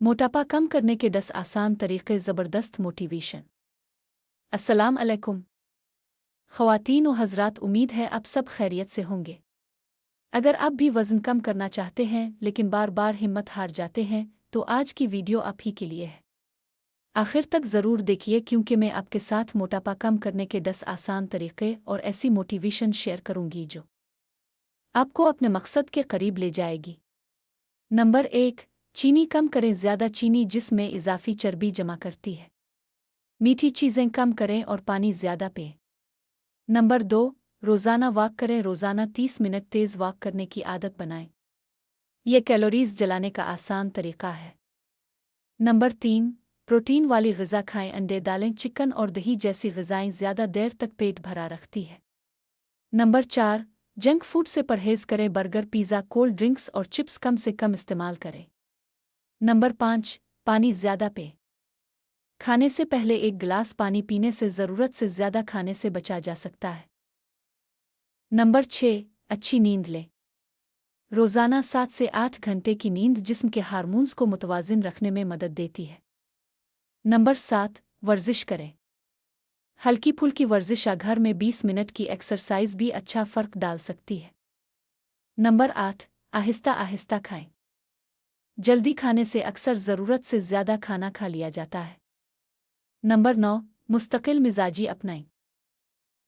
मोटापा कम करने के 10 आसान तरीक़े ज़बरदस्त मोटिवेशन। अस्सलाम अलैकुम ख़वातीन व हज़रात, उम्मीद है आप सब खैरियत से होंगे। अगर आप भी वज़न कम करना चाहते हैं लेकिन बार बार हिम्मत हार जाते हैं तो आज की वीडियो आप ही के लिए है। आखिर तक ज़रूर देखिए क्योंकि मैं आपके साथ मोटापा कम करने के 10 आसान तरीक़े और ऐसी मोटिवेशन शेयर करूंगी जो आपको अपने मकसद के करीब ले जाएगी। नंबर 1, चीनी कम करें। ज़्यादा चीनी जिस्म में इजाफी चर्बी जमा करती है। मीठी चीज़ें कम करें और पानी ज़्यादा पिएं। नंबर 2, रोज़ाना वॉक करें। रोज़ाना 30 मिनट तेज़ वॉक करने की आदत बनाएं। ये कैलोरीज़ जलाने का आसान तरीका है। नंबर 3, प्रोटीन वाली ग़िज़ा खाएं। अंडे, दालें, चिकन और दही जैसी ग़िज़ाएं ज़्यादा देर तक पेट भरा रखती है। नंबर 4, जंक फूड से परहेज़ करें। बर्गर, पिज़्ज़ा, कोल्ड ड्रिंक्स और चिप्स कम से कम इस्तेमाल करें। नंबर 5, पानी ज़्यादा पिएं। खाने से पहले 1 गिलास पानी पीने से ज़रूरत से ज़्यादा खाने से बचा जा सकता है। नंबर 6, अच्छी नींद लें। रोज़ाना 7 से 8 घंटे की नींद जिस्म के हार्मोन्स को मुतवाज़िन रखने में मदद देती है। नंबर 7, वर्जिश करें। हल्की फुल्की वर्जिश घर में 20 मिनट की एक्सरसाइज भी अच्छा फ़र्क डाल सकती है। नंबर 8, आहिस्ता आहिस्ता खाएं। जल्दी खाने से अक्सर ज़रूरत से ज़्यादा खाना खा लिया जाता है। नंबर 9, मुस्तकिल मिजाजी अपनाएं।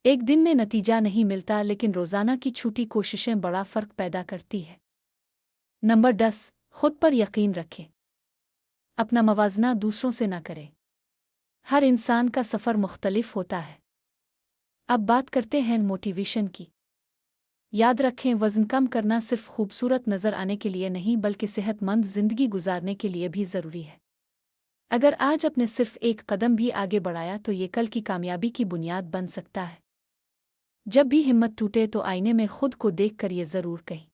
एक दिन में नतीजा नहीं मिलता लेकिन रोज़ाना की छोटी कोशिशें बड़ा फ़र्क पैदा करती है। नंबर 10, खुद पर यकीन रखें। अपना मवाजना दूसरों से ना करें। हर इंसान का सफ़र मुख्तलिफ होता है। अब बात करते हैं मोटिवेशन की। याद रखें, वज़न कम करना सिर्फ खूबसूरत नज़र आने के लिए नहीं बल्कि सेहतमंद ज़िंदगी गुजारने के लिए भी ज़रूरी है। अगर आज आपने सिर्फ एक कदम भी आगे बढ़ाया तो ये कल की कामयाबी की बुनियाद बन सकता है। जब भी हिम्मत टूटे तो आईने में खुद को देख कर ये ज़रूर कहें,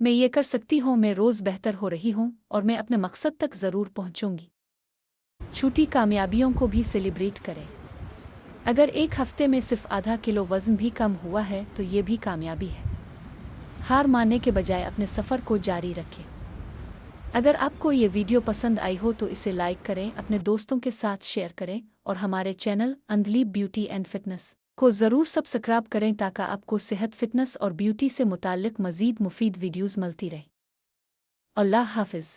मैं ये कर सकती हूँ, मैं रोज़ बेहतर हो रही हूँ और मैं अपने मकसद तक ज़रूर पहुँचूंगी। छोटी कामयाबियों को भी सेलिब्रेट करें। अगर एक हफ्ते में सिर्फ आधा किलो वज़न भी कम हुआ है तो ये भी कामयाबी है। हार मानने के बजाय अपने सफ़र को जारी रखें। अगर आपको ये वीडियो पसंद आई हो तो इसे लाइक करें, अपने दोस्तों के साथ शेयर करें और हमारे चैनल अंधलीब ब्यूटी एंड फिटनेस को ज़रूर सब्सक्राइब करें ताकि आपको सेहत, फिटनेस और ब्यूटी से मुताल्लिक़ मज़ीद मुफीद वीडियोज़ मिलती रहें। अल्लाह हाफ़िज़।